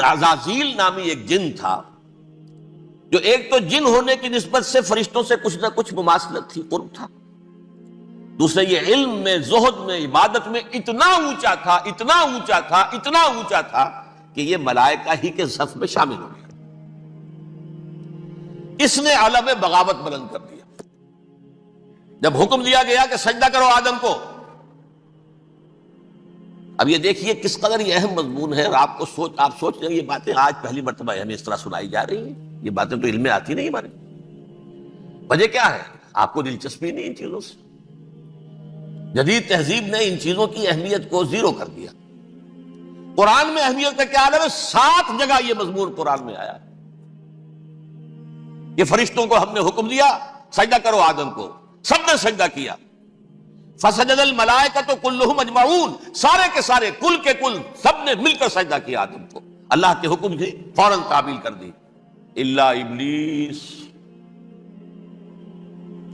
عزازیل نامی ایک جن تھا جو ایک تو جن ہونے کی نسبت سے فرشتوں سے کچھ نہ کچھ مماثلت تھی، قرب تھا، دوسرے یہ علم میں، زہد میں، عبادت میں اتنا اونچا تھا، اتنا اونچا تھا، اتنا اونچا تھا کہ یہ ملائکہ ہی کے صف میں شامل ہو گیا۔ اس نے علم بغاوت بلند کر دیا جب حکم دیا گیا کہ سجدہ کرو آدم کو۔ اب یہ دیکھیے کس قدر یہ اہم مضمون ہے، اور آپ سوچ رہے ہیں یہ باتیں آج پہلی مرتبہ ہمیں اس طرح سنائی جا رہی ہیں، یہ باتیں تو علم میں آتی نہیں ہمارے۔ وجہ کیا ہے؟ آپ کو دلچسپی نہیں ان چیزوں سے۔ جدید تہذیب نے ان چیزوں کی اہمیت کو زیرو کر دیا۔ قرآن میں اہمیت کا کیا عالم ہے؟ 7 جگہ یہ مضمون قرآن میں آیا ہے کہ فرشتوں کو ہم نے حکم دیا سجدہ کرو آدم کو، سب نے سجدہ کیا۔ فسجد الملائکۃ کلھم اجمعون، سارے کے سارے، کل کے کل، سب نے مل کر سجدہ کیا آدم کو، اللہ کے حکم سے فوراً تعمیل کر دی، الا ابلیس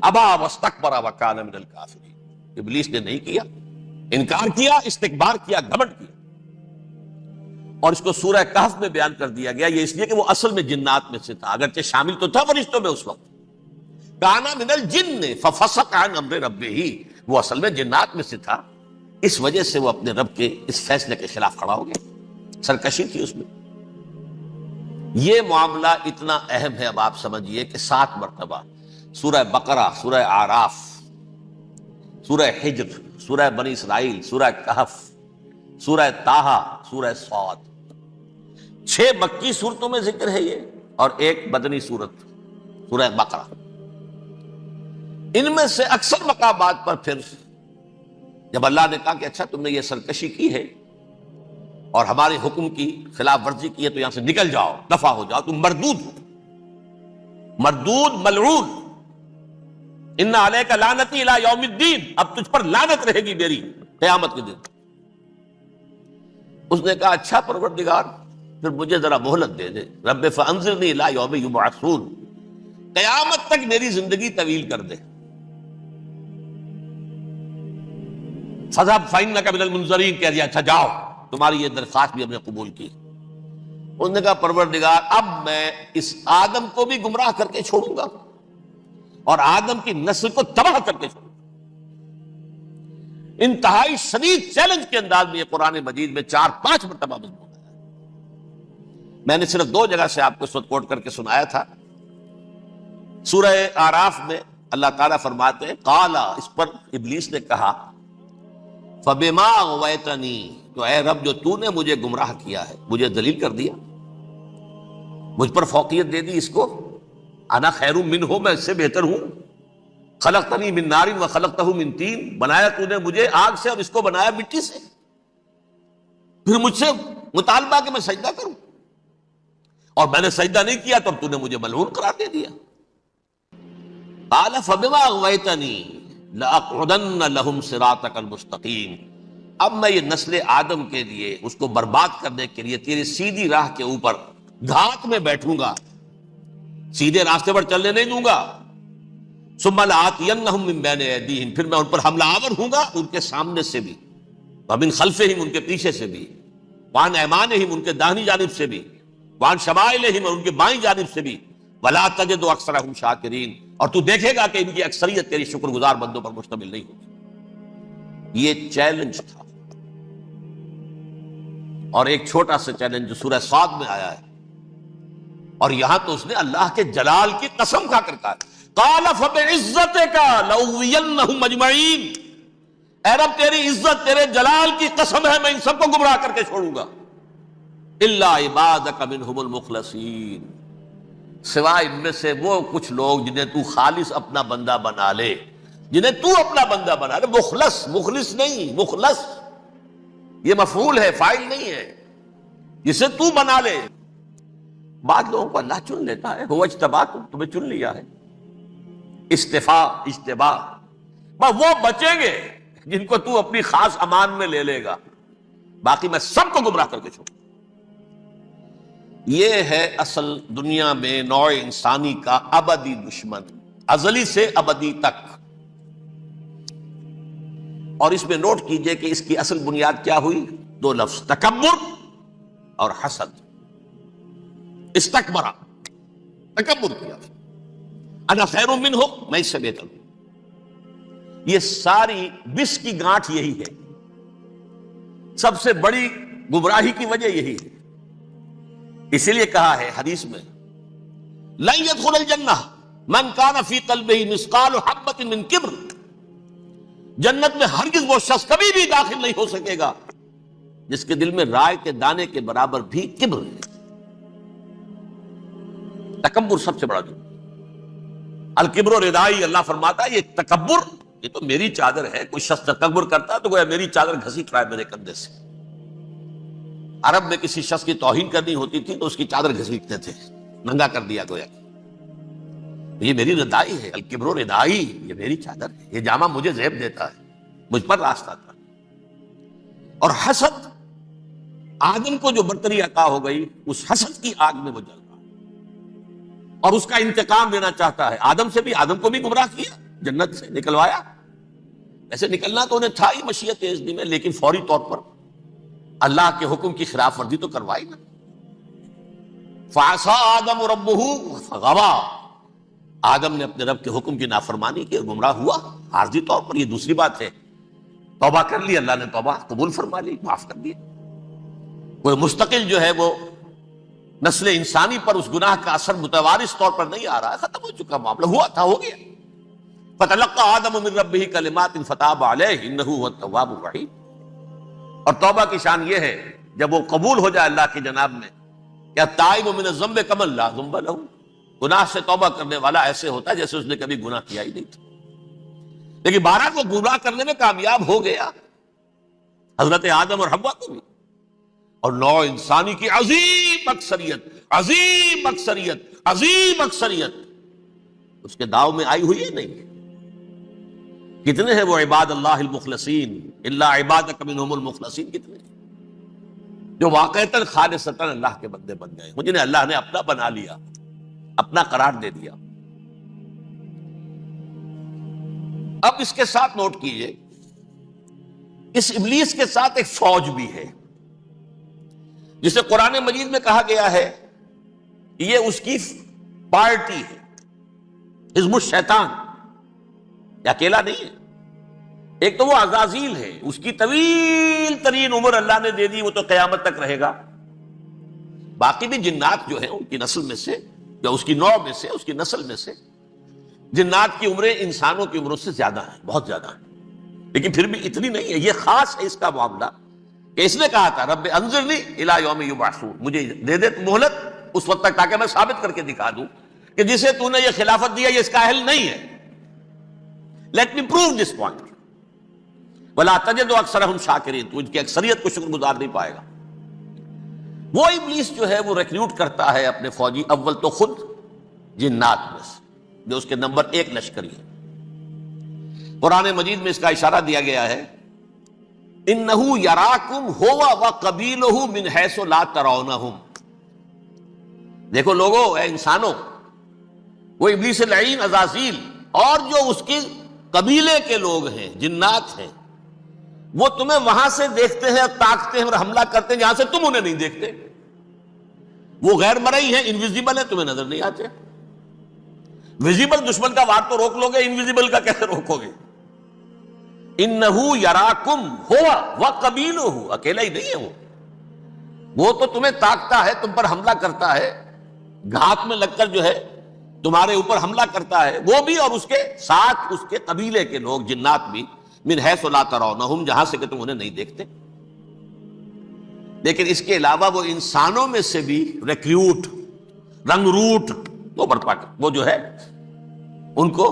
ابا واستکبر وکان من الکافرین۔ ابلیس نے نہیں کیا، انکار کیا، استکبار کیا، گھمنڈ کیا۔ اور اس کو سورہ کہف میں بیان کر دیا گیا، یہ اس لیے کہ وہ اصل میں جنات میں سے تھا، اگرچہ شامل تو تھا فرشتوں میں اس وقت۔ کانا من الجن ففسق عن امر ربہ، وہ اصل میں جنات میں سے تھا، اس وجہ سے وہ اپنے رب کے اس فیصلے کے خلاف کھڑا ہو گیا، سرکشی تھی اس میں۔ یہ معاملہ اتنا اہم ہے، اب آپ سمجھیے کہ 7 مرتبہ سورہ بقرہ، سورہ اعراف، سورہ حجر، سورہ بنی اسرائیل، سورہ کہف، سورہ طٰہٰ، سورہ صاد، 6 مکی صورتوں میں ذکر ہے یہ، اور ایک مدنی صورت سورہ بقرہ۔ ان میں سے اکثر مقامات پر پھر جب اللہ نے کہا کہ اچھا تم نے یہ سرکشی کی ہے اور ہمارے حکم کی خلاف ورزی کی ہے تو یہاں سے نکل جاؤ، دفع ہو جاؤ، تم مردود ہو، مردود، ملعون، ان علیک لعنتی الی یوم الدین، اب تجھ پر لعنت رہے گی میری قیامت کے دن۔ اس نے کہا اچھا پروردگار پھر مجھے ذرا مہلت دے دے، رب فانظرنی الی یوم یبعثون، قیامت تک میری زندگی طویل کر دے۔ فذهب فإنک من المنظرین، کہہ دیا اچھا جاؤ، تمہاری یہ درخواست بھی ہم نے قبول کی۔ اس نے کہا پروردگار اب میں اس آدم کو بھی گمراہ کر کے چھوڑوں گا اور آدم کی نسل کو تباہ کر کے چھوڑوں گا۔ انتہائی شدید چیلنج کے انداز میں یہ قرآن مجید میں 4-5 مرتبہ مضمون ہے۔ میں نے صرف 2 جگہ سے آپ کو اس وقت کوٹ کر کے سنایا تھا۔ سورہ اعراف میں اللہ تعالیٰ فرماتے ہیں قالا، اس پر ابلیس نے کہا فبما اغویتنی، تو اے رب جو تو نے مجھے گمراہ کیا ہے، مجھے ذلیل کر دیا، مجھ پر فوقیت دے دی اس کو، انا خیر منہ، میں اس سے بہتر ہوں، خلقتنی من نار وخلقتہ من طین، بنایا تو نے مجھے آگ سے اور اس کو بنایا مٹی سے، پھر مجھ سے مطالبہ کہ میں سجدہ کروں، اور میں نے سجدہ نہیں کیا تو اب تو نے مجھے ملعون قرار دے دیا۔ قال فبما اغویتنی لأقعدن لهم صراطک المستقیم، اب میں یہ نسل آدم کے لیے، اس کو برباد کرنے کے لیے تیری سیدھی راہ کے اوپر گھات میں بیٹھوں گا، سیدھے راستے پر چلنے نہیں دوں گا۔ ثم لآتینہم من بین ایدیہم، پھر میں ان پر حملہ آور ہوں گا، ان کے سامنے سے بھی، ومن خلفہم، ان کے پیچھے سے بھی، وعن ایمانہم، ان کے داہنی جانب سے بھی، وعن شمائلہم، اور ان کے بائیں جانب سے بھی، ولا تجد اکثرہم شاکرین، اور تو دیکھے گا کہ ان کی اکثریت تیری شکر گزار بندوں پر مشتمل نہیں ہوگی۔ یہ چیلنج تھا، اور ایک چھوٹا سا چیلنج جو سورہ صاد میں آیا ہے، اور یہاں تو اس نے اللہ کے جلال کی قسم کھا کر کہا قال فبعزتک لأغوینہم اجمعین، اے رب تیری عزت، تیرے جلال کی قسم ہے میں ان سب کو گمراہ کر کے چھوڑوں گا، الا عبادک منہم المخلصین، سوائے ان میں سے وہ کچھ لوگ جنہیں تو خالص اپنا بندہ بنا لے، جنہیں تو اپنا بندہ بنا لے، مخلص، مخلص نہیں، مخلص یہ مفعول ہے، فاعل نہیں ہے، جسے تو بنا لے۔ بعض لوگوں کو اللہ چن لیتا ہے، هو اجتباکم، تمہیں چن لیا ہے، استفاء، اجتباء، بس وہ بچیں گے جن کو تو اپنی خاص امان میں لے لے گا، باقی میں سب کو گمراہ کر کے چھوڑوں۔ یہ ہے اصل دنیا میں نوع انسانی کا ابدی دشمن، ازلی سے ابدی تک۔ اور اس میں نوٹ کیجئے کہ اس کی اصل بنیاد کیا ہوئی؟ 2 لفظ، تکبر اور حسد۔ استکبرا، تکبر کیا، انا خیر منہ، میں اس سے بہتر ہوں. یہ ساری بس کی گانٹھ یہی ہے، سب سے بڑی گمراہی کی وجہ یہی ہے. اسی لیے کہا ہے حدیث میں لن يدخل الجنہ من کان فی قلبہ مثقال حبۃ من کبر، جنت میں ہرگز وہ شخص کبھی بھی داخل نہیں ہو سکے گا جس کے دل میں رائے کے دانے کے برابر بھی کبر ہے. تکبر سب سے بڑا جرم. الکبر ردائی، اللہ فرماتا ہے یہ تکبر، یہ تو میری چادر ہے. کوئی شخص تکبر کرتا تو گویا میری چادر گھسیٹ رہا ہے میرے کندھے سے. عرب میں کسی شخص کی توہین کرنی ہوتی تھی تو اس کی چادر گھسیٹتے تھے، ننگا کر دیا گویا. یہ میری ردائی ہے، الکبر ردائی، یہ میری چادر ہے، یہ جامہ مجھے زیب دیتا ہے، مجھ پر راستہ تھا. اور حسد، آدم کو جو برتری عطا ہو گئی اس حسد کی آگ میں وہ جل رہا اور اس کا انتقام لینا چاہتا ہے. آدم سے بھی، آدم کو بھی گمراہ کیا، جنت سے نکلوایا. ایسے نکلنا تو انہیں تھا ہی مشیت اذن میں، لیکن فوری طور پر اللہ کے حکم کی خلاف ورزی تو کروائی نا. فعصى آدم ربہ فغوى، آدم نے اپنے رب کے حکم کی نافرمانی کی اور گمراہ ہوا عارضی طور پر. یہ دوسری بات ہے، توبہ کر لی، اللہ نے توبہ قبول فرما لی، معاف کر دیا. کوئی مستقل جو ہے وہ نسل انسانی پر اس گناہ کا اثر متوارث طور پر نہیں آ رہا ہے، ختم ہو چکا معاملہ، ہوا تھا ہو گیا. فتلقى آدم من ربہ کلمات فتاب علیہ انہ هو التواب الرحیم. اور توبہ کی شان یہ ہے جب وہ قبول ہو جائے اللہ کی جناب میں، کیا تائب من الذنب کمن لا ذنب له، گناہ سے توبہ کرنے والا ایسے ہوتا ہے جیسے اس نے کبھی گناہ کیا ہی نہیں تھا. لیکن بہرحال وہ گناہ کرنے میں کامیاب ہو گیا، حضرت آدم اور حوا کو بھی. اور نوع انسانی کی عظیم اکثریت، عظیم اکثریت، عظیم اکثریت اس کے داؤ میں آئی ہوئی ہے نہیں. کتنے ہیں وہ عباد اللہ المخلصین، الا عبادک منہم المخلصین، کتنے جو واقعتاً خالصتاً اللہ کے بندے بن گئے، جنہیں اللہ نے اپنا بنا لیا، اپنا قرار دے دیا. اب اس کے ساتھ نوٹ کیجئے، اس ابلیس کے ساتھ ایک فوج بھی ہے جسے قرآن مجید میں کہا گیا ہے یہ اس کی پارٹی ہے، حزب الشیطان. یہ اکیلا نہیں ہے. ایک تو وہ عزازیل ہے، اس کی طویل ترین عمر اللہ نے دے دی، وہ تو قیامت تک رہے گا. باقی بھی جنات جو ہیں ان کی نسل میں سے، یا اس کی نوع میں سے، اس کی نسل میں سے، جنات کی عمریں انسانوں کی عمروں سے زیادہ ہیں، بہت زیادہ ہیں. لیکن پھر بھی اتنی نہیں ہے. یہ خاص ہے اس کا معاملہ کہ اس نے کہا تھا رب انظرنی الی یوم یبعثون، مجھے دے دے مہلت اس وقت تک تاکہ میں ثابت کر کے دکھا دوں کہ جسے تو نے یہ خلافت دیا یہ اس کا اہل نہیں ہے. Let me prove this point. ولا تجد اکثرهم شاکرین، تو ان کی اکثریت کو شکر گزار نہیں پائے گا. وہ ابلیس جو ہے وہ ریکروٹ کرتا ہے اپنے فوجی، اول تو خود جنات میں سے جو اس کے نمبر 1 لشکری ہے. قرآن مجید میں اس کا اشارہ دیا گیا ہے انہ یراکم ہو وقبیلہ من حیث لا ترونہم. دیکھو لوگو، اے انسانوں، وہ ابلیس لعین عزازیل اور جو اس کے قبیلے کے لوگ ہیں، جنات ہیں، وہ تمہیں وہاں سے دیکھتے ہیں اور تاکتے ہیں اور حملہ کرتے ہیں جہاں سے تم انہیں نہیں دیکھتے. وہ غیر مرئی ہیں، انویزیبل ہیں، تمہیں نظر نہیں آتے. ویزیبل دشمن کا وار تو روک لو گے، انویزیبل کا کیسے روکو گے؟ انہو یراکم ہوا وقبیلہ، اکیلا ہی نہیں ہے وہ تو تمہیں تاکتا ہے، تم پر حملہ کرتا ہے، گھات میں لگ کر جو ہے تمہارے اوپر حملہ کرتا ہے، وہ بھی اور اس کے ساتھ اس کے قبیلے کے لوگ جنات بھی، من حیث لا ترونہم، جہاں سے کہ تم انہیں نہیں دیکھتے. لیکن اس کے علاوہ وہ انسانوں میں سے بھی ریکروٹ، رنگ روٹ وہ برپا کر، وہ جو ہے ان کو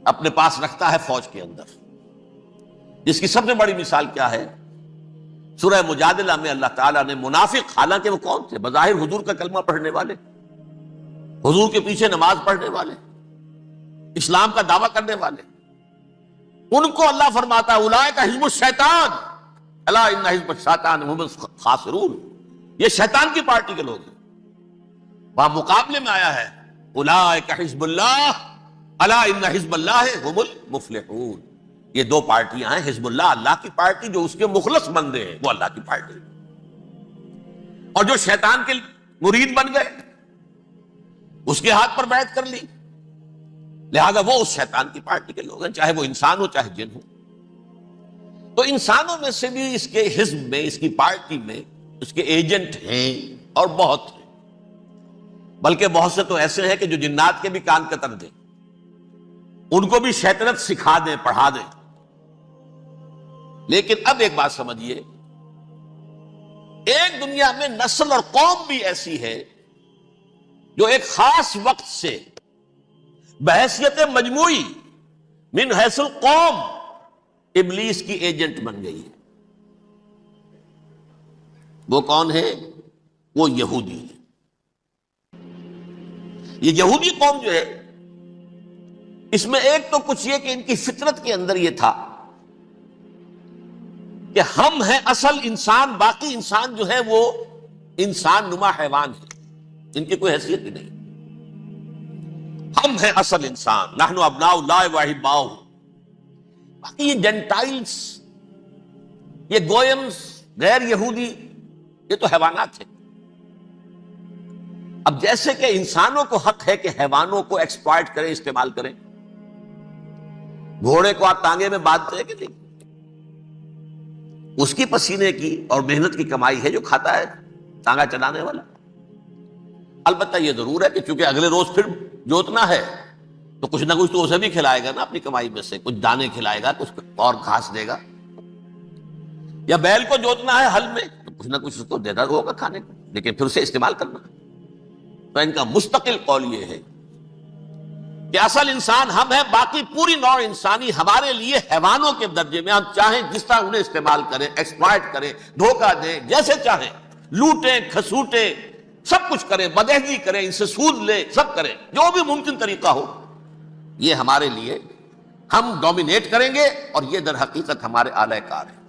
اپنے پاس رکھتا ہے فوج کے اندر. جس کی سب سے بڑی مثال کیا ہے؟ سورہ مجادلہ میں اللہ تعالیٰ نے منافق، حالانکہ وہ کون تھے؟ بظاہر حضور کا کلمہ پڑھنے والے، حضور کے پیچھے نماز پڑھنے والے، اسلام کا دعویٰ کرنے والے، ان کو اللہ فرماتا ہے اولئک حزب الشیطان الا ان حزب الشیطان هم الخاسرون. یہ شیطان کی پارٹی کے لوگ ہیں. وہاں مقابلے میں آیا ہے اولئک حزب اللہ الا ان حزب اللہ هم المفلحون. یہ دو پارٹیاں ہیں، حزب اللہ اللہ کی پارٹی جو اس کے مخلص بندے ہیں، وہ اللہ کی پارٹی، اور جو شیطان کے مرید بن گئے اس کے ہاتھ پر بیعت کر لی، لہذا وہ اس شیطان کی پارٹی کے لوگ ہیں، چاہے وہ انسان ہو چاہے جن ہو۔ تو انسانوں میں سے بھی اس کے حزب میں، اس کی پارٹی میں اس کے ایجنٹ ہیں اور بہت ہیں، بلکہ بہت سے تو ایسے ہیں کہ جو جنات کے بھی کان کتر دیں، ان کو بھی شیطنت سکھا دیں، پڑھا دیں۔ لیکن اب ایک بات سمجھیے، ایک دنیا میں نسل اور قوم بھی ایسی ہے جو ایک خاص وقت سے بحیثیت مجموعی من حیث القوم ابلیس کی ایجنٹ بن گئی ہے۔ وہ کون ہے؟ وہ یہودی ہے۔ یہ یہودی قوم جو ہے، اس میں ایک تو کچھ یہ کہ ان کی فطرت کے اندر یہ تھا کہ ہم ہیں اصل انسان، باقی انسان جو ہے وہ انسان نما حیوان ہے، ان کی کوئی حیثیت ہی نہیں۔ ہم ہیں اصل انسان، نحن ابناء اللہ و احباؤہ۔ باقی یہ جینٹائلز، یہ گوئمز، غیر یہودی، یہ تو حیوانات ہیں۔ اب جیسے کہ انسانوں کو حق ہے کہ حیوانوں کو ایکسپلائٹ کریں، استعمال کریں۔ گھوڑے کو آپ ٹانگے میں باندھتے ہیں کہ نہیں؟ اس کی پسینے کی اور محنت کی کمائی ہے جو کھاتا ہے ٹانگا چلانے والا۔ البتہ یہ ضرور ہے کہ چونکہ اگلے روز پھر جوتنا ہے تو کچھ نہ کچھ تو اسے بھی کھلائے گا نا، اپنی کمائی میں سے کچھ دانے کھلائے گا، کچھ اور گھاس دے گا۔ یا بیل کو جوتنا ہے ہل میں تو کچھ نہ کچھ اس کو دیتا ہوگا کھانے کو، لیکن پھر اسے استعمال کرنا۔ تو ان کا مستقل قول یہ ہے کہ اصل انسان ہم ہیں، باقی پوری نوع انسانی ہمارے لیے حیوانوں کے درجے میں، ہم چاہیں جس طرح انہیں استعمال کریں، ایکسپلائٹ کریں، دھوکہ دیں، جیسے چاہیں لوٹیں کھسوٹیں، سب کچھ کریں، بدہضی کریں، ان سے سود لیں، سب کریں، جو بھی ممکن طریقہ ہو، یہ ہمارے لیے ہم ڈومینیٹ کریں گے، اور یہ در حقیقت ہمارے اعلی کار ہے۔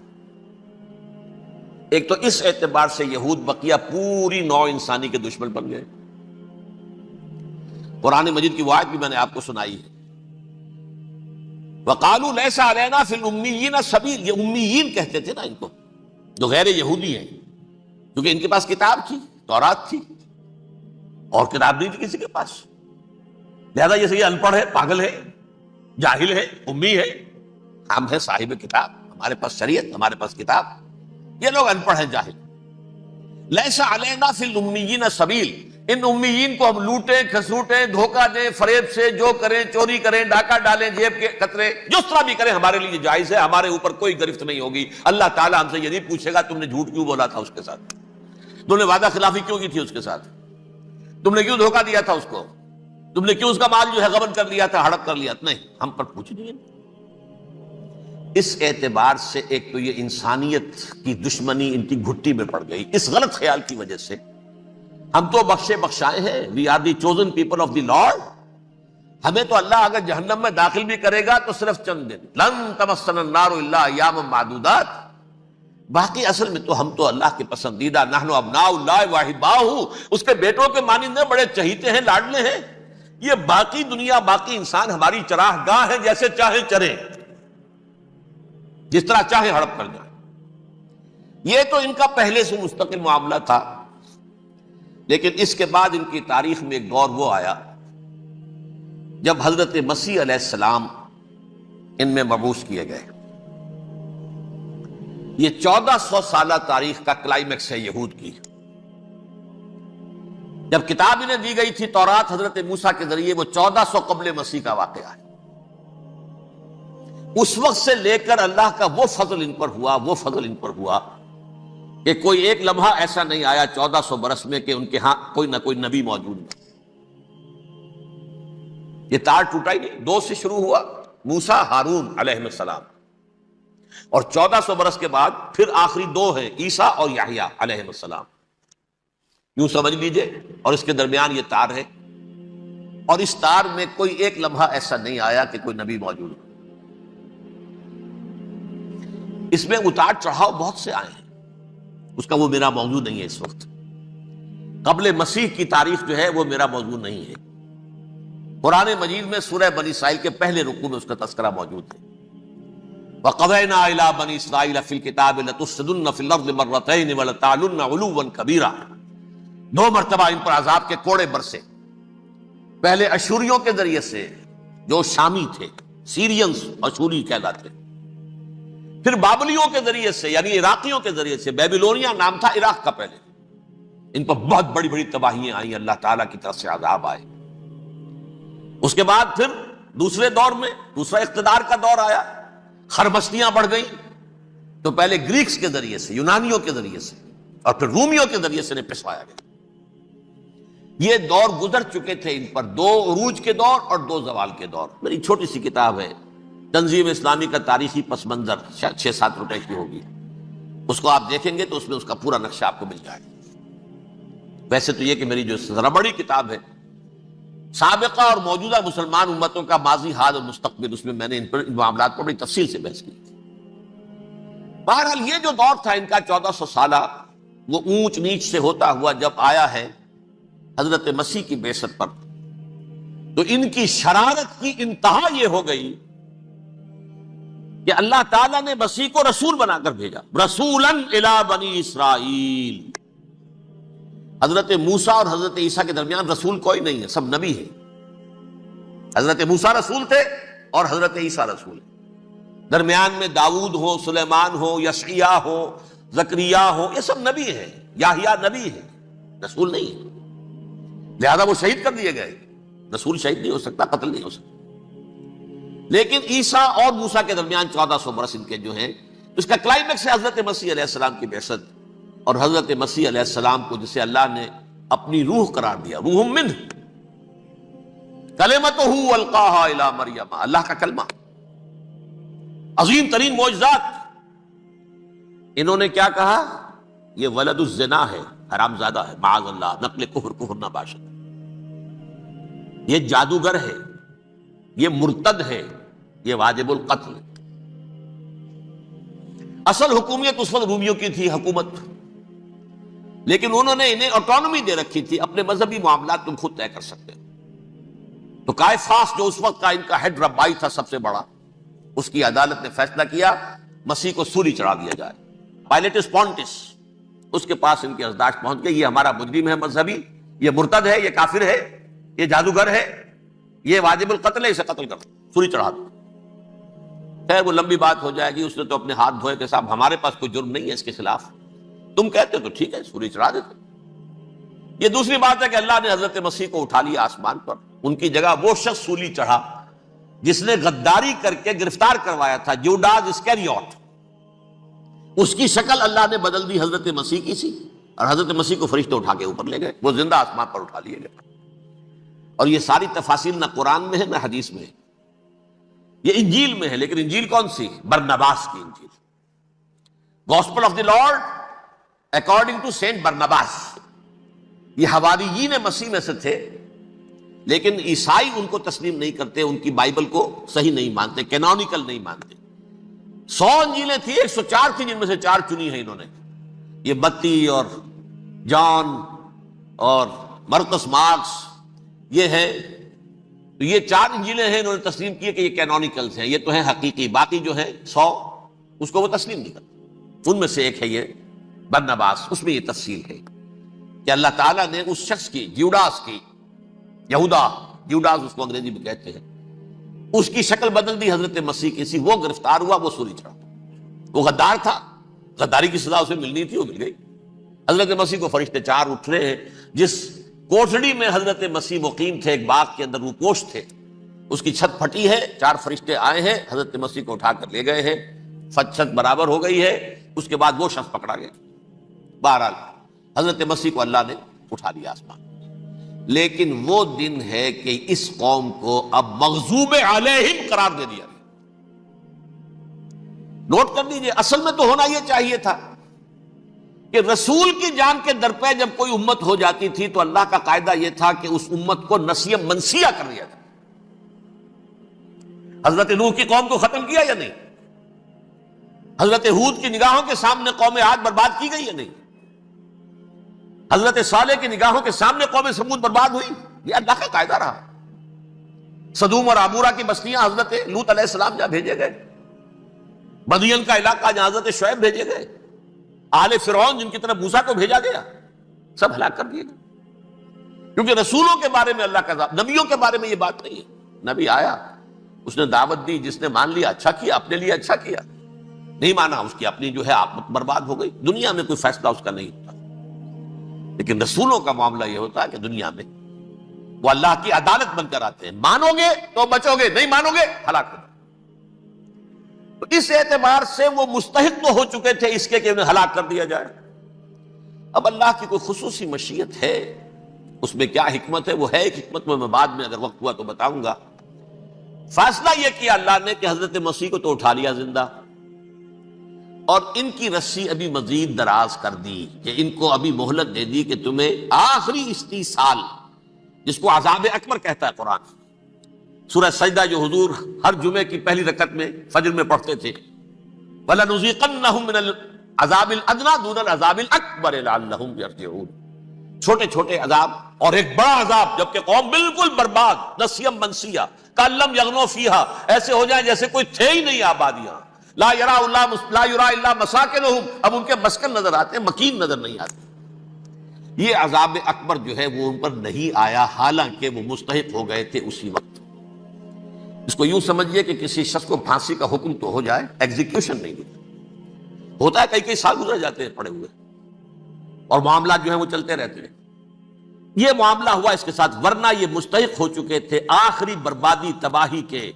ایک تو اس اعتبار سے یہود بقیہ پوری نوع انسانی کے دشمن بن گئے۔ قرآن مجید کی وہ آیت بھی میں نے آپ کو سنائی ہے، وَقَالُوا لَيْسَ عَلَيْنَا فِي الْأُمِّيِّينَ سَبِيلٌ۔ یہ امیین کہتے تھے نا ان کو، جو غیر یہودی ہیں، کیونکہ ان کے پاس کتاب تھی، تورات تھی، اور کتاب نہیں تھی کسی کے پاس، لہذا یہ ان پڑھ ہے، پاگل ہے، جاہل ہے، امی ہے۔ ہم ہیں صاحب کتاب، ہمارے پاس شریعت، ہمارے پاس کتاب، یہ لوگ ان پڑھ ہیں، جاہل۔ لیس علینا فی الامیین سبیل، ان امیین کو ہم لوٹیں کھسوٹیں، دھوکہ دیں، فریب سے جو کریں، چوری کریں، ڈاکہ ڈالیں، جیب کے قطرے، جس طرح بھی کریں ہمارے لیے جائز ہے، ہمارے اوپر کوئی گرفت نہیں ہوگی۔ اللہ تعالیٰ ہم سے یہ نہیں پوچھے گا تم نے جھوٹ کیوں بولا تھا اس کے ساتھ، تم نے وعدہ خلافی کیوں کی تھی اس کے ساتھ، تم نے کیوں دھوکہ دیا تھا اس کو، تم نے کیوں اس کا مال جو ہے غبن کر لیا تھا، ہڑپ کر لیا تھا، نہیں، ہم پر پوچھ نہیں ہے۔ اس اعتبار سے ایک تو یہ انسانیت کی دشمنی ان کی گھٹی میں پڑ گئی، اس غلط خیال کی وجہ سے ہم تو بخشے بخشائے ہیں، we are the chosen people of the lord, ہمیں تو اللہ اگر جہنم میں داخل بھی کرے گا تو صرف چند دن، لن تمسنا النار الا ایاما معدودات، باقی اصل میں تو ہم تو اللہ کے پسندیدہ، نحن ابناء اللہ و احباؤہ، اس کے بیٹوں کے مانند ہیں، بڑے چہیتے ہیں، لاڈلے ہیں۔ یہ باقی دنیا، باقی انسان ہماری چراہ گاہ ہے، جیسے چاہیں چریں، جس طرح چاہے ہڑپ کر جائیں۔ یہ تو ان کا پہلے سے مستقل معاملہ تھا، لیکن اس کے بعد ان کی تاریخ میں ایک دور وہ آیا جب حضرت مسیح علیہ السلام ان میں مبعوث کیے گئے۔ یہ 1400 سالہ تاریخ کا کلائمیکس ہے یہود کی۔ جب کتاب انہیں دی گئی تھی تورات حضرت موسیٰ کے ذریعے، وہ 1400 قبل مسیح کا واقعہ ہے۔ اس وقت سے لے کر اللہ کا وہ فضل ان پر ہوا، وہ فضل ان پر ہوا کہ کوئی ایک لمحہ ایسا نہیں آیا 1400 برس میں کہ ان کے ہاں کوئی نہ کوئی نبی موجود نہ۔ یہ تار ٹوٹا ہی نہیں، 2 سے شروع ہوا، موسیٰ ہارون علیہ السلام، اور 1400 برس کے بعد پھر آخری 2 ہیں، عیسیٰ اور یحییٰ علیہ السلام، یوں سمجھ لیجئے، اور اس کے درمیان یہ تار ہے، اور اس تار میں کوئی ایک لمحہ ایسا نہیں آیا کہ کوئی نبی موجود ہو۔ اس میں اتار چڑھاؤ بہت سے آئے ہیں، اس کا وہ میرا موضوع نہیں ہے اس وقت۔ قبل مسیح کی تاریخ جو ہے وہ میرا موضوع نہیں ہے۔ قرآن مجید میں سورہ بنی اسرائیل کے پہلے رکوع میں اس کا تذکرہ موجود ہے۔ وَقَضَيْنَا إِلَىٰ بَنِي إِسْرَائِيلَ فِي الْكِتَابِ لَتُفْسِدُنَّ فِي الْأَرْضِ مَرَّتَيْنِ وَلَتَعْلُنَّ عُلُوًّا كَبِيرًا، 2 مرتبہ ان پر عذاب کے کوڑے برسے، پہلے اشوریوں کے ذریعے سے جو شامی تھے، سیرینز اشوری کہلاتے، پھر بابلیوں کے ذریعے سے یعنی عراقیوں کے ذریعے سے، بیبیلونیا نام تھا عراق کا پہلے، ان پر بہت بڑی بڑی تباہیاں آئیں، اللہ تعالیٰ کی طرف سے عذاب آئے۔ اس کے بعد پھر دوسرے دور میں دوسرا اقتدار کا دور آیا، خربستیاں بڑھ گئیں، تو پہلے گریکس کے ذریعے سے، یونانیوں کے ذریعے سے، اور پھر رومیوں کے ذریعے سے پسوایا گیا۔ یہ دور گزر چکے تھے، ان پر دو عروج کے دور اور دو زوال کے دور۔ میری چھوٹی سی کتاب ہے تنظیم اسلامی کا تاریخی پس منظر، شاید 6-7 روپے کی ہوگی، اس کو آپ دیکھیں گے تو اس میں اس کا پورا نقشہ آپ کو مل جائے گا۔ ویسے تو یہ کہ میری جو ذرا بڑی کتاب ہے سابقہ اور موجودہ مسلمان امتوں کا ماضی، حال اور مستقبل، اس میں میں نے ان معاملات پر بڑی تفصیل سے بحث کی۔ بہرحال یہ جو دور تھا ان کا 1400 سالہ، وہ اونچ نیچ سے ہوتا ہوا جب آیا ہے حضرت مسیح کی بعثت پر، تو ان کی شرارت کی انتہا یہ ہو گئی کہ اللہ تعالیٰ نے مسیح کو رسول بنا کر بھیجا، رسولاً الی بنی اسرائیل۔ حضرت موسیٰ اور حضرت عیسیٰ کے درمیان رسول کوئی نہیں ہے، سب نبی ہیں۔ حضرت موسیٰ رسول تھے اور حضرت عیسیٰ رسول ہیں، درمیان میں داؤد ہو، سلیمان ہو، یشعیاہ ہو، زکریا ہو، یہ سب نبی ہیں، یحییٰ نبی ہیں، رسول نہیں ہے۔ لہذا وہ شہید کر دیے گئے، رسول شہید نہیں ہو سکتا، قتل نہیں ہو سکتا۔ لیکن عیسیٰ اور موسیٰ کے درمیان 1400 برس ان کے جو ہیں، اس کا کلائمیکس ہے حضرت مسیح علیہ السلام کی بعثت، اور حضرت مسیح علیہ السلام کو جسے اللہ نے اپنی روح قرار دیا، روح منہ، کلمتہ القاہا الی مریم، اللہ کا کلمہ، عظیم ترین معجزات۔ انہوں نے کیا کہا؟ یہ ولد الزنا ہے، حرام زادہ ہے، معاذ اللہ، نقل کفر نہ باشد، یہ جادوگر ہے، یہ مرتد ہے، یہ واجب القتل۔ اصل حکومت اس وقت رومیوں کی تھی حکومت، لیکن انہوں نے انہیں آٹونومی دے رکھی تھی، اپنے مذہبی معاملات تم خود طے کر سکتے۔ تو قائفاس جو اس وقت کا ان کا ہیڈ ربائی تھا سب سے بڑا، اس کی عدالت نے فیصلہ کیا مسیح کو سولی چڑھا دیا جائے۔ پائلیٹس پونٹس، اس کے پاس ان کی ازداش پہنچ گئی، یہ ہمارا مجرم ہے مذہبی، یہ مرتد ہے، یہ کافر ہے، یہ جادوگر ہے، یہ واجب القتل ہے، اسے قتل کر سولی چڑھا دو۔ خیر وہ لمبی بات ہو جائے گی، اس نے تو اپنے ہاتھ دھوئے کہ صاحب ہمارے پاس کوئی جرم نہیں ہے اس کے خلاف، تم کہتے تو ٹھیک ہے سولی چڑھا دیتے۔ یہ دوسری بات ہے کہ اللہ نے حضرت مسیح کو اٹھا لیا آسمان پر، ان کی جگہ وہ شخص سولی چڑھا جس نے غداری کر کے گرفتار کروایا تھا، جوڈاس اسکریوٹ، اس کی شکل اللہ نے بدل دی حضرت مسیح کی سی، اور حضرت مسیح کو فرشتے اٹھا کے اوپر لے گئے، وہ زندہ آسمان پر اٹھا لیے گئے۔ اور یہ ساری تفاصیل نہ قرآن میں ہے نہ حدیث میں ہے، یہ انجیل میں ہے، لیکن انجیل کون سی؟ برنباس کی انجیل، gospel of the lord according to Saint Barnabas. یہ حواریین مسیح میں سے تھے، لیکن عیسائی ان کو تسلیم نہیں کرتے، ان کی بائبل کو صحیح نہیں مانتے، کینونیکل نہیں مانتے۔ 100 انجیلیں تھیں، 104 تھیں، جن میں سے 4 چنی ہیں انہوں نے، یہ متی اور جان اور مرقس مارکس، یہ ہے، تو یہ 4 انجیلیں ہیں انہوں نے تسلیم کی کہ یہ کینونیکلز ہیں، یہ تو ہیں حقیقی، باقی جو ہے 100 اس کو وہ تسلیم نہیں کرتے۔ ان میں سے ایک ہے یہ برنباس، اس میں یہ تفصیل ہے کہ اللہ تعالیٰ نے اس شخص کی، جیوڈاس کی، یہودا جیوڈاس اس کو انگریزی میں کہتے ہیں، اس کی شکل بدل دی حضرت مسیح کی سی، وہ گرفتار ہوا، وہ سولی چڑھا، وہ غدار تھا، غداری کی سزا اسے ملنی تھی، وہ مل گئی۔ حضرت مسیح کو فرشتے 4 اٹھ رہے ہیں، جس کوٹڑی میں حضرت مسیح مقیم تھے، ایک باغ کے اندر روپوش تھے، اس کی چھت پھٹی ہے، 4 فرشتے آئے ہیں، حضرت مسیح کو اٹھا کر لے گئے ہیں، چھت برابر ہو گئی ہے، اس کے بعد وہ شخص پکڑا گیا۔ بہرحال حضرت مسیح کو اللہ نے اٹھا لیا آسمان۔ لیکن وہ دن ہے کہ اس قوم کو اب مغضوب علیہم قرار دے دیا گیا۔ نوٹ کر لیجئے، اصل میں تو ہونا یہ چاہیے تھا کہ رسول کی جان کے درپے جب کوئی امت ہو جاتی تھی تو اللہ کا قاعدہ یہ تھا کہ اس امت کو نسیہ منسیہ کر دیا جائے۔ حضرت نوح کی قوم کو ختم کیا یا نہیں؟ حضرت ہود کی نگاہوں کے سامنے قوم عاد برباد کی گئی یا نہیں؟ حضرت صالح کی نگاہوں کے سامنے قوم سمود برباد ہوئی، یہ اللہ کا قاعدہ رہا۔ سدوم اور عمورہ کی بستیاں حضرت لوط علیہ السلام جہاں بھیجے گئے، مدین کا علاقہ جہاں حضرت شعیب بھیجے گئے، آل فرعون جن کی طرف موسیٰ کو بھیجا گیا، سب ہلاک کر دیے گئے۔ کیونکہ رسولوں کے بارے میں اللہ کا عذاب، نبیوں کے بارے میں یہ بات نہیں ہے۔ نبی آیا، اس نے دعوت دی، جس نے مان لیا اچھا کیا، اپنے لیے اچھا کیا، نہیں مانا اس کی اپنی جو ہے عاقبت برباد ہو گئی، دنیا میں کوئی فیصلہ اس کا نہیں ہوتا۔ لیکن رسولوں کا معاملہ یہ ہوتا ہے کہ دنیا میں وہ اللہ کی عدالت بن کر آتے ہیں، مانو گے تو بچو گے، نہیں مانو گے ہلاک ہو۔ تو اس اعتبار سے وہ مستحق تو ہو چکے تھے اس کے کہ انہیں ہلاک کر دیا جائے۔ اب اللہ کی کوئی خصوصی مشیت ہے، اس میں کیا حکمت ہے، وہ ہے ایک حکمت، میں بعد میں اگر وقت ہوا تو بتاؤں گا۔ فیصلہ یہ کیا اللہ نے کہ حضرت مسیح کو تو اٹھا لیا زندہ، اور ان کی رسی ابھی مزید دراز کر دی، کہ ان کو ابھی مہلت دے دی کہ تمہیں آخری استیصال، جس کو عذاب اکبر کہتا ہے قرآن، سورہ سجدہ جو حضور ہر جمعے کی پہلی رکعت میں فجر میں پڑھتے تھے، وَلَنُذِيقَنَّهُم مِّنَ الْعَذَابِ الْأَدْنَىٰ دُونَ الْعَذَابِ الْأَكْبَرِ لَعَلَّهُمْ يَرْجِعُونَ، چھوٹے چھوٹے عذاب اور ایک بڑا عذاب، جبکہ قوم بالکل برباد، نسیم منسیہ، کأن لم یغنوا فیہا، ایسے ہو جائیں جیسے کوئی تھے ہی نہیں آبادیاں، لا یرا الا مساکنہم، اب ان کے مسکن نظر آتے ہیں، مکین نظر نہیں آتے۔ یہ عذاب اکبر جو ہے وہ ان پر نہیں آیا، حالانکہ وہ مستحق ہو گئے تھے اسی وقت۔ اس کو یوں سمجھیے کہ کسی شخص کو پھانسی کا حکم تو ہو جائے، ایگزیکیوشن نہیں ہوتا ہے، کئی سال گزر جاتے ہیں پڑے ہوئے، اور معاملات جو ہیں وہ چلتے رہتے ہیں۔ یہ معاملہ ہوا اس کے ساتھ، ورنہ یہ مستحق ہو چکے تھے آخری بربادی تباہی کے،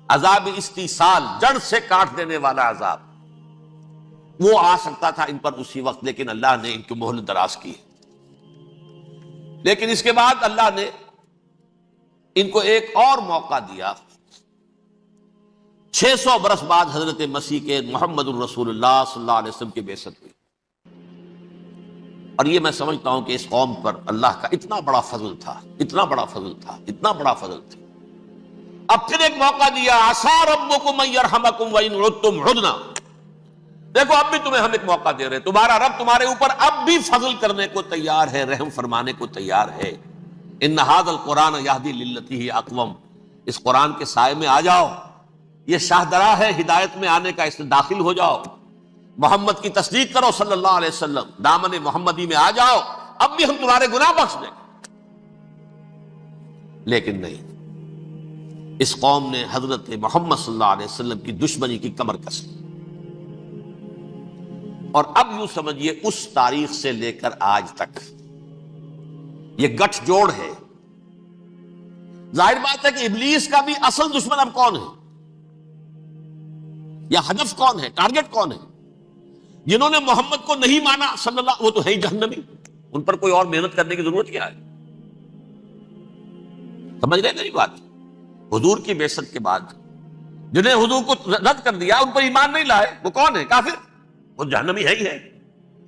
عذاب استیصال، جڑ سے کاٹ دینے والا عذاب، وہ آ سکتا تھا ان پر اسی وقت، لیکن اللہ نے ان کی مہلت دراز کی۔ لیکن اس کے بعد اللہ نے ان کو ایک اور موقع دیا، 600 برس بعد حضرت مسیح کے محمد الرسول اللہ صلی اللہ علیہ وسلم کی بعثت ہوئی، اور یہ میں سمجھتا ہوں کہ اس قوم پر اللہ کا اتنا بڑا فضل تھا، اتنا بڑا فضل تھا، اتنا بڑا فضل تھا۔ اب پھر ایک موقع دیا، عسیٰ ربکم ان یرحمکم وان عدتم عدنا، دیکھو اب بھی تمہیں ہم ایک موقع دے رہے ہیں، تمہارا رب تمہارے اوپر اب بھی فضل کرنے کو تیار ہے، رحم فرمانے کو تیار ہے۔ ان ھذا القرآن یہدی للتی ہی اقوم، اس قرآن کے سائے میں آ جاؤ، یہ شاہدرا ہے ہدایت میں آنے کا، اس میں داخل ہو جاؤ، محمد کی تصدیق کرو صلی اللہ علیہ وسلم، دامن محمدی میں آ جاؤ، اب بھی ہم تمہارے گناہ بخش دیں۔ لیکن نہیں، اس قوم نے حضرت محمد صلی اللہ علیہ وسلم کی دشمنی کی کمر کسی، اور اب یوں سمجھیے اس تاریخ سے لے کر آج تک یہ گٹھ جوڑ ہے۔ ظاہر بات ہے کہ ابلیس کا بھی اصل دشمن اب کون ہے، یا ہدف کون ہے، ٹارگٹ کون ہے؟ جنہوں نے محمد کو نہیں مانا صلی اللہ، وہ تو ہے ہی جہنمی، ان پر کوئی اور محنت کرنے کی ضرورت کیا ہے؟ سمجھ رہے میری بات؟ حضور کی بعثت کے بعد جنہیں حضور کو رد کر دیا، ان پر ایمان نہیں لائے، وہ کون ہے؟ کافر، وہ جہنمی ہے ہی ہے،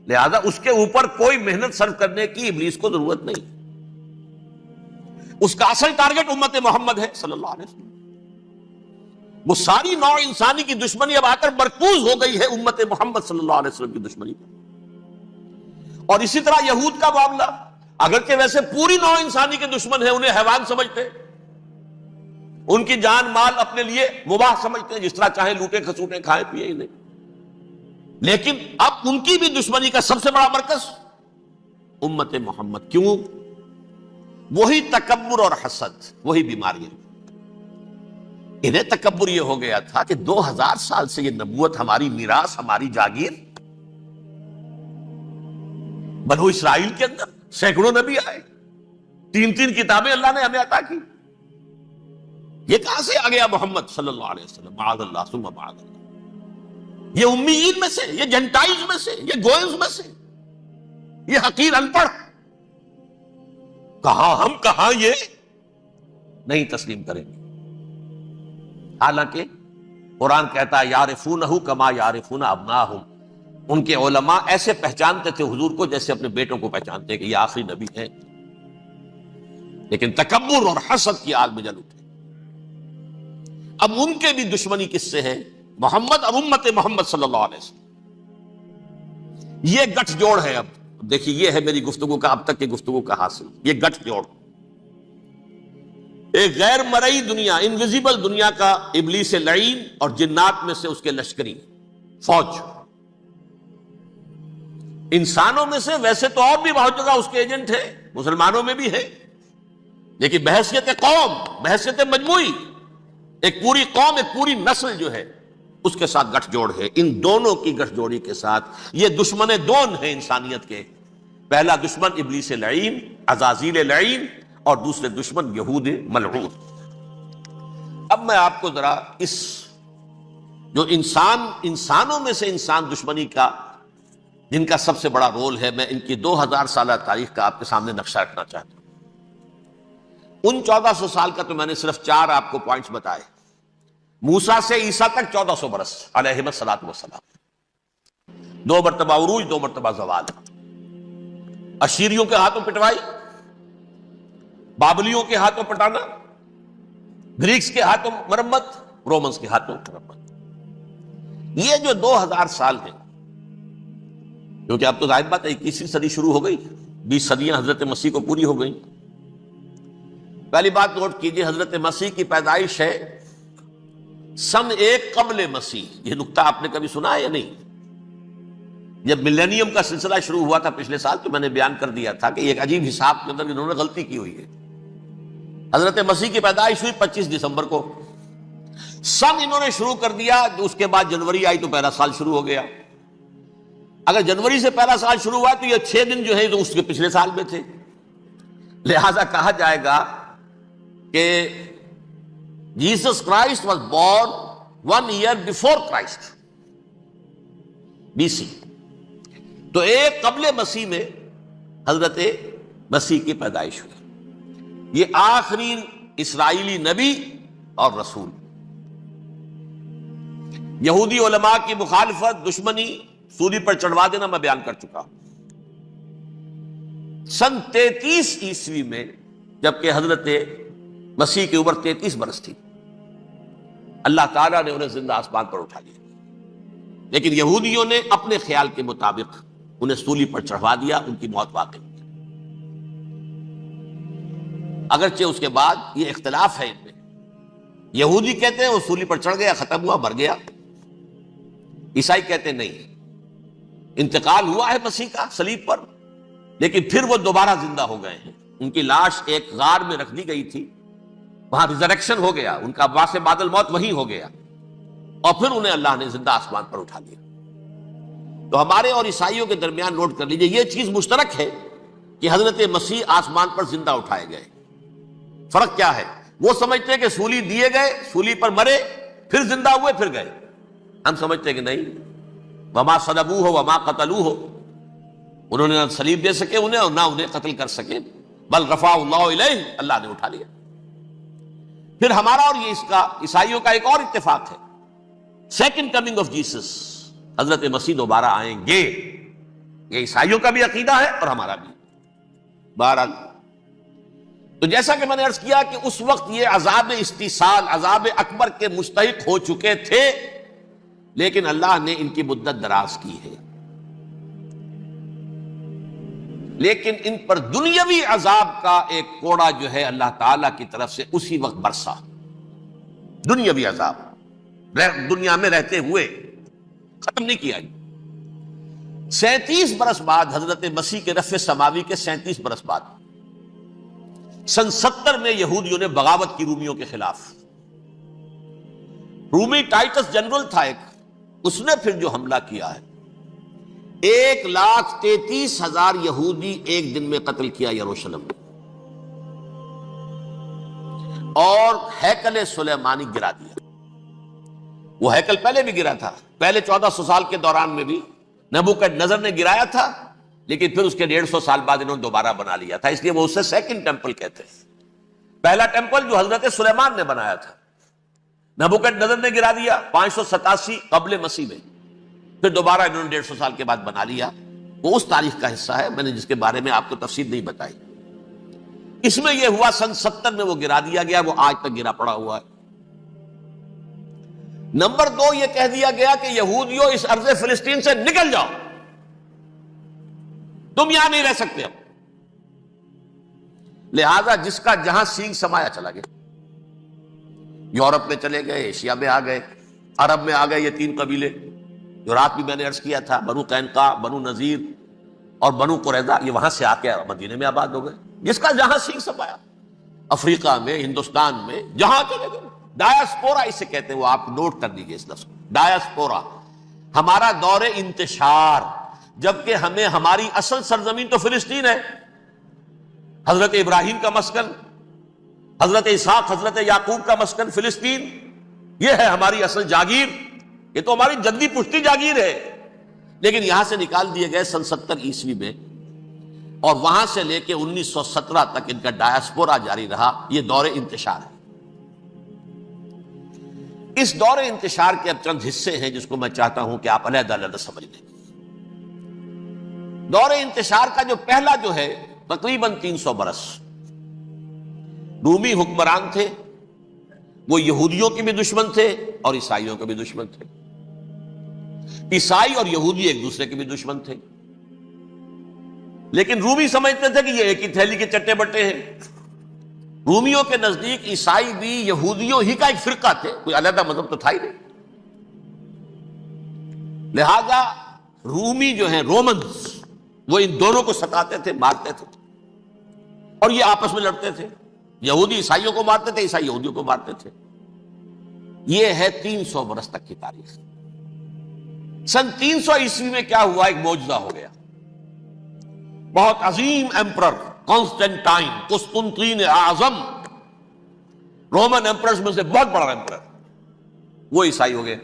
لہذا اس کے اوپر کوئی محنت صرف کرنے کی ابلیس کو ضرورت نہیں، اس کا اصل ٹارگٹ امت محمد ہے صلی اللہ علیہ وسلم۔ وہ ساری نوع انسانی کی دشمنی اب آ کر مرکوز ہو گئی ہے امت محمد صلی اللہ علیہ وسلم کی دشمنی پر۔ اور اسی طرح یہود کا معاملہ، اگرچہ ویسے پوری نوع انسانی کے دشمن ہیں، انہیں حیوان سمجھتے، ان کی جان مال اپنے لیے مباح سمجھتے ہیں، جس طرح چاہے لوٹے کھسوٹے کھائے پیے ہی نہیں، لیکن اب ان کی بھی دشمنی کا سب سے بڑا مرکز امت محمد۔ کیوں؟ وہی تکبر اور حسد، وہی بیماریاں۔ انہیں تکبر یہ ہو گیا تھا کہ 2000 سال سے یہ نبوت ہماری میراث، ہماری جاگیر، بنو اسرائیل کے اندر سینکڑوں نبی آئے، 3 کتابیں اللہ نے ہمیں عطا کی، یہ کہاں سے آ گیا محمد صلی اللہ علیہ وسلم؟ معاذ اللہ ثم معاذ اللہ، یہ امیین میں سے، یہ جنٹائلز میں سے، یہ گوئنز میں سے، یہ حقیر ان پڑھ، کہاں ہم کہاں یہ نہیں تسلیم کریں گے۔ حالانکہ قرآن کہتا ہے یعرفونہ کما یعرفون ابناہم، ان کے علماء ایسے پہچانتے تھے حضور کو جیسے اپنے بیٹوں کو پہچانتے ہیں کہ یہ آخری نبی ہے، لیکن تکبر اور حسد کی آگ میں جل اٹھے۔ اب ان کے بھی دشمنی کس سے ہے؟ محمد اور امت محمد صلی اللہ علیہ وسلم۔ یہ گٹھ جوڑ ہے۔ اب دیکھیے، یہ ہے میری گفتگو کا اب تک کی گفتگو کا حاصل، یہ گٹھ جوڑ، ایک غیر مرئی دنیا، انویزیبل دنیا کا ابلیس لعین اور جنات میں سے اس کے لشکری فوج، انسانوں میں سے ویسے تو اور بھی بہت جگہ اس کے ایجنٹ ہے، مسلمانوں میں بھی ہے، لیکن بحیثیت قوم، بحیثیت مجموعی، ایک پوری قوم، ایک پوری نسل جو ہے اس کے ساتھ گٹھ جوڑ ہے۔ ان دونوں کی گٹھ جوڑی کے ساتھ یہ دشمن دون ہیں انسانیت کے، پہلا دشمن ابلیس لعین، عزازیل لعین، اور دوسرے دشمن یہود ملعون۔ اب میں آپ کو ذرا اس جو انسانوں میں سے انسان دشمنی کا جن کا سب سے بڑا رول ہے، میں ان کی 2000 سالہ تاریخ کا آپ کے سامنے نقشہ رکھنا چاہتا ہوں۔ ان 1400 سال کا تو میں نے صرف 4 آپ کو پوائنٹس بتائے۔ موسیٰ سے عیسیٰ تک 1400 برس علیہ الصلوۃ والسلام، 2 مرتبہ عروج، 2 مرتبہ زوال، اشیریوں کے ہاتھوں پٹوائی، بابلیوں کے ہاتھوں پٹانا، گریکس کے ہاتھوں مرمت، رومنس کے ہاتھوں مرمت۔ یہ جو 2000 سال ہیں، کیونکہ اب تو ظاہر بات ہے 21ویں صدی شروع ہو گئی، 20 صدیاں حضرت مسیح کو پوری ہو گئی۔ پہلی بات نوٹ کیجئے، حضرت مسیح کی پیدائش ہے سن 1 قبل مسیح۔ یہ نقطہ آپ نے کبھی سنا ہے یا نہیں؟ جب ملینیم کا سلسلہ شروع ہوا تھا پچھلے سال، تو میں نے بیان کر دیا تھا کہ ایک عجیب حساب کے اندر انہوں نے غلطی کی ہوئی ہے۔ حضرت مسیح کی پیدائش ہوئی 25 دسمبر کو، سن انہوں نے شروع کر دیا، اس کے بعد جنوری آئی تو پہلا سال شروع ہو گیا۔ اگر جنوری سے پہلا سال شروع ہوا تو یہ 6 دن جو ہے تو اس کے پچھلے سال میں تھے، لہذا کہا جائے گا کہ Jesus Christ was born 1 year before Christ، BC۔ تو 1 قبل مسیح میں حضرت مسیح کی پیدائش ہوئی۔ یہ آخری اسرائیلی نبی اور رسول۔ یہودی علماء کی مخالفت، دشمنی، سولی پر چڑھوا دینا میں بیان کر چکا ہوں۔ سن 33 عیسوی میں جبکہ حضرت مسیح کی عمر 33 برس تھی، اللہ تعالیٰ نے انہیں زندہ آسمان پر اٹھا لیا، لیکن یہودیوں نے اپنے خیال کے مطابق انہیں سولی پر چڑھوا دیا، ان کی موت واقع ہوئی۔ اگرچہ اس کے بعد یہ اختلاف ہے ان میں، یہودی کہتے ہیں وہ سولی پر چڑھ گیا، ختم ہوا، مر گیا، عیسائی کہتے ہیں نہیں، انتقال ہوا ہے مسیح کا صلیب پر، لیکن پھر وہ دوبارہ زندہ ہو گئے ہیں۔ ان کی لاش ایک غار میں رکھ دی گئی تھی، وہاں ریزریکشن ہو گیا، ان کا باعث بعد الموت وہی ہو گیا، اور پھر انہیں اللہ نے زندہ آسمان پر اٹھا لیا۔ تو ہمارے اور عیسائیوں کے درمیان نوٹ کر لیجئے، یہ چیز مشترک ہے کہ حضرت مسیح آسمان پر زندہ اٹھائے گئے۔ فرق کیا ہے؟ وہ سمجھتے ہیں کہ سولی دیے گئے، سولی پر مرے، پھر زندہ ہوئے، پھر گئے۔ ہم سمجھتے ہیں کہ نہیں، وما صلبوہ وما قتلوہ، انہوں نے نہ صلیب دے سکے انہیں اور نہ انہیں قتل کر سکے، بل رفع اللہ الیہ، اللہ نے اٹھا لیا۔ پھر ہمارا اور یہ اس کا عیسائیوں کا ایک اور اتفاق ہے، سیکنڈ کمنگ آف جیسس، حضرت مسیح دوبارہ آئیں گے، یہ عیسائیوں کا بھی عقیدہ ہے اور ہمارا بھی۔ بہرحال تو جیسا کہ میں نے عرض کیا کہ اس وقت یہ عذاب استیصال، عذاب اکبر کے مستحق ہو چکے تھے، لیکن اللہ نے ان کی مدت دراز کی ہے، لیکن ان پر دنیاوی عذاب کا ایک کوڑا جو ہے اللہ تعالیٰ کی طرف سے اسی وقت برسا۔ دنیاوی عذاب دنیا میں رہتے ہوئے ختم نہیں کیا۔ 37 برس بعد، حضرت مسیح کے رفع سماوی کے 37 برس بعد، سن 70 میں یہودیوں نے بغاوت کی رومیوں کے خلاف۔ رومی ٹائٹس جنرل تھا ایک، اس نے پھر جو حملہ کیا ہے، 1,33,000 یہودی ایک دن میں قتل کیا یروشلم میں، اور ہیکل سلیمانی گرا دیا۔ وہ ہیکل پہلے بھی گرا تھا، پہلے 1400 سال کے دوران میں بھی نبوکدنضر نے گرایا تھا، لیکن پھر اس کے 150 سال بعد انہوں نے دوبارہ بنا لیا تھا، اس لیے وہ اسے سیکنڈ ٹیمپل کہتے ہیں۔ پہلا ٹیمپل جو حضرت سلیمان نے بنایا تھا، نبوکدنضر نے گرا دیا 587 قبل مسیح میں، پھر دوبارہ انہوں نے 150 سال کے بعد بنا لیا۔ وہ اس تاریخ کا حصہ ہے، میں نے جس کے بارے میں آپ کو تفصیل نہیں بتائی۔ اس میں یہ ہوا سن 70 میں وہ گرا دیا گیا، وہ آج تک گرا پڑا ہوا ہے۔ نمبر 2، یہ کہہ دیا گیا کہ یہودیوں اس ارض فلسطین سے نکل جاؤ، تم یہاں نہیں رہ سکتے اب۔ لہذا جس کا جہاں سینگ سمایا چلا گیا، یورپ میں چلے گئے، ایشیا میں آ گئے، عرب میں آ گئے، یہ 3 قبیلے جو رات بھی میں نے عرض کیا تھا، بنو قینقاع، بنو نذیر اور بنو قریظہ، یہ وہاں سے آ کے مدینے میں آباد ہو گئے، جس کا جہاں سینگ سمایا۔ افریقہ میں، ہندوستان میں، جہاں چلے گئے ڈایاسپورا اسے کہتے ہیں، وہ آپ نوٹ کر دیجئے اس لفظ کو، ڈایاسپورا، ہمارا دور انتشار، جبکہ ہمیں ہماری اصل سرزمین تو فلسطین ہے، حضرت ابراہیم کا مسکن، حضرت اسحاق حضرت یعقوب کا مسکن فلسطین، یہ ہے ہماری اصل جاگیر، یہ تو ہماری جدی پشتی جاگیر ہے، لیکن یہاں سے نکال دیے گئے سن 70 عیسوی میں، اور وہاں سے لے کے 1917 تک ان کا ڈایاسپورا جاری رہا۔ یہ دور انتشار ہے۔ اس دور انتشار کے اب چند حصے ہیں جس کو میں چاہتا ہوں کہ آپ علیحدہ علیحدہ سمجھ لیں۔ دور انتشار کا جو پہلا جو ہے تقریباً 300 برس، رومی حکمران تھے، وہ یہودیوں کے بھی دشمن تھے اور عیسائیوں کے بھی دشمن تھے، عیسائی اور یہودی ایک دوسرے کے بھی دشمن تھے، لیکن رومی سمجھتے تھے کہ یہ ایک ہی تھیلی کے چٹے بٹے ہیں۔ رومیوں کے نزدیک عیسائی بھی یہودیوں ہی کا ایک فرقہ تھے، کوئی علیحدہ مذہب تو تھا ہی نہیں، لہذا رومی جو ہیں رومنز، وہ ان دونوں کو ستاتے تھے، مارتے تھے، اور یہ آپس میں لڑتے تھے، یہودی عیسائیوں کو مارتے تھے، عیسائی یہودیوں کو مارتے تھے۔ یہ ہے 300 برس تک کی تاریخ۔ سن 300 عیسوی میں کیا ہوا؟ ایک معجزہ ہو گیا۔ بہت عظیم ایمپرر کانسٹینٹائن، قسطنطین اعظم، رومن ایمپررز میں سے بہت بڑا ایمپرر، وہ عیسائی ہو گئے۔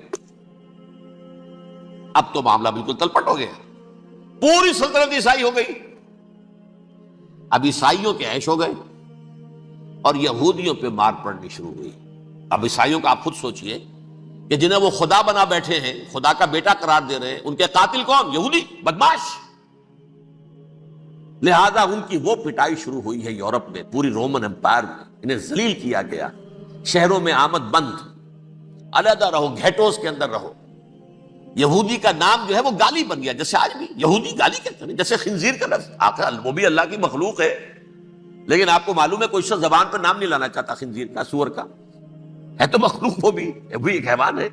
اب تو معاملہ بالکل تلپٹ ہو گیا، پوری سلطنت عیسائی ہو گئی۔ اب عیسائیوں کے عیش ہو گئے اور یہودیوں پہ مار پڑنی شروع ہوئی۔ اب عیسائیوں کا آپ خود سوچئے کہ جنہیں وہ خدا بنا بیٹھے ہیں، خدا کا بیٹا قرار دے رہے ہیں، ان کے قاتل کون؟ یہودی بدماش۔ لہذا ان کی وہ پٹائی شروع ہوئی ہے یورپ میں، پوری رومن امپائر میں، انہیں ذلیل کیا گیا، شہروں میں آمد بند، علیحدہ رہو، گھیٹوز کے اندر رہو۔ یہودی کا نام جو ہے وہ گالی بن گیا، جیسے آج بھی یہودی گالی کہتے ہیں، جیسے خنزیر کا لفظ، آخر وہ بھی اللہ کی مخلوق ہے، لیکن آپ کو معلوم ہے کوئی شخص زبان پہ نام نہیں لانا چاہتا خنزیر کا، سور کا، ہے تو مخلوق، وہ بھی ایک حیوان ہے۔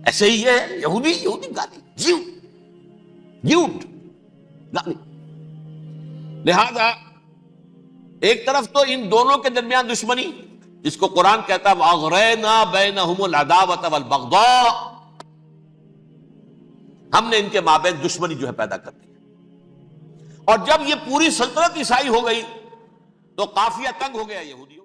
ایسے ہی یہ ہے یہودی گالی، جیوٹ گالی۔ لہذا ایک طرف تو ان دونوں کے درمیان دشمنی، جس کو قرآن کہتا ہے وَأَغْرَيْنَا بَيْنَهُمُ الْعَدَاوَةَ وَالْبَغْضَاءَ، ہم نے ان کے مابین دشمنی جو ہے پیدا کر دی، اور جب یہ پوری سلطنت عیسائی ہو گئی تو قافیہ تنگ ہو گیا یہودی